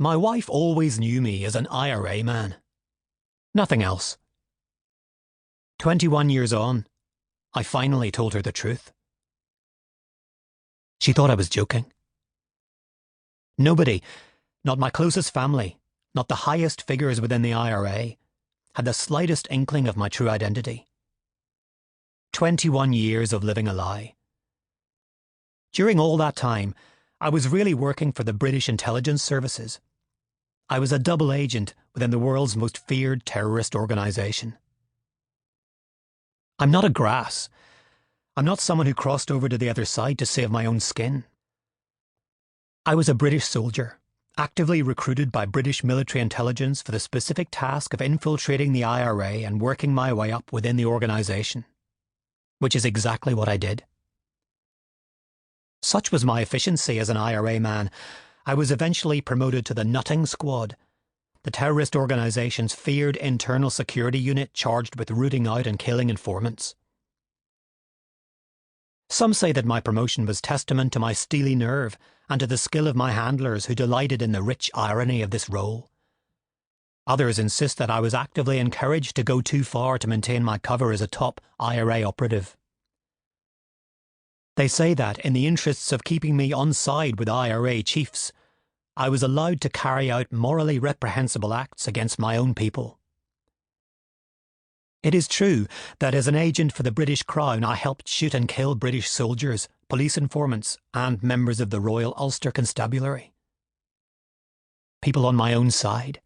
My wife always knew me as an IRA man. Nothing else. 21 years on, I finally told her the truth. She thought I was joking. Nobody, not my closest family, not the highest figures within the IRA, had the slightest inkling of my true identity. 21 years of living a lie. During all that time, I was really working for the British intelligence services. I was a double agent within the world's most feared terrorist organisation. I'm not a grass. I'm not someone who crossed over to the other side to save my own skin. I was a British soldier, actively recruited by British military intelligence for the specific task of infiltrating the IRA and working my way up within the organisation, which is exactly what I did. Such was my efficiency as an IRA man, I was eventually promoted to the Nutting Squad, the terrorist organisation's feared internal security unit charged with rooting out and killing informants. Some say that my promotion was testament to my steely nerve and to the skill of my handlers who delighted in the rich irony of this role. Others insist that I was actively encouraged to go too far to maintain my cover as a top IRA operative. They say that, in the interests of keeping me on side with IRA chiefs, I was allowed to carry out morally reprehensible acts against my own people. It is true that as an agent for the British Crown I helped shoot and kill British soldiers, police informants and members of the Royal Ulster Constabulary. People on my own side.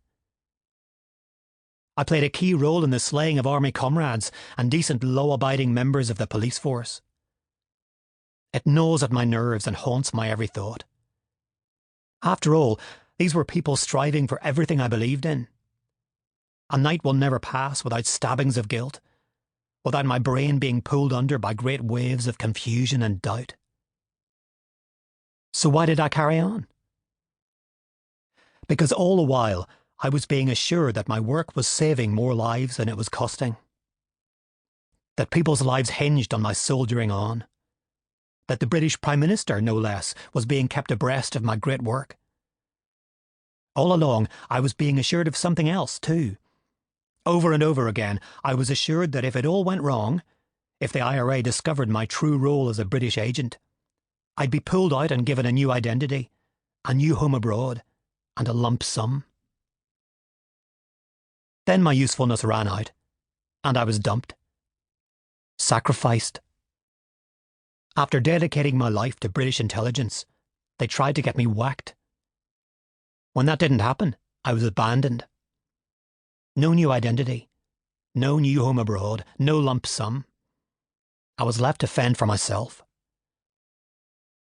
I played a key role in the slaying of army comrades and decent law-abiding members of the police force. It gnaws at my nerves and haunts my every thought. After all, these were people striving for everything I believed in. A night will never pass without stabbings of guilt, without my brain being pulled under by great waves of confusion and doubt. So why did I carry on? Because all the while I was being assured that my work was saving more lives than it was costing. That people's lives hinged on my soldiering on. That the British Prime Minister, no less, was being kept abreast of my great work. All along, I was being assured of something else, too. Over and over again, I was assured that if it all went wrong, if the IRA discovered my true role as a British agent, I'd be pulled out and given a new identity, a new home abroad, and a lump sum. Then my usefulness ran out, and I was dumped. Sacrificed. After dedicating my life to British intelligence, they tried to get me whacked. When that didn't happen, I was abandoned. No new identity, no new home abroad, no lump sum. I was left to fend for myself.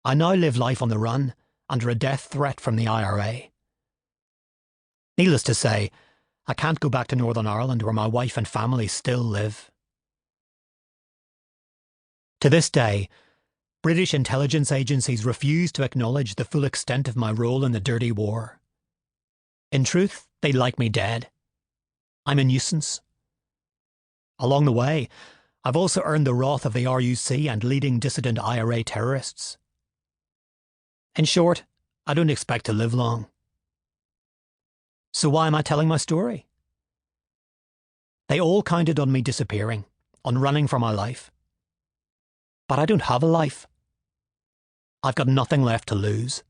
I now live life on the run, under a death threat from the IRA. Needless to say, I can't go back to Northern Ireland where my wife and family still live. To this day, British intelligence agencies refuse to acknowledge the full extent of my role in the dirty war. In truth, they'd like me dead. I'm a nuisance. Along the way, I've also earned the wrath of the RUC and leading dissident IRA terrorists. In short, I don't expect to live long. So why am I telling my story? They all counted on me disappearing, on running for my life. But I don't have a life. I've got nothing left to lose.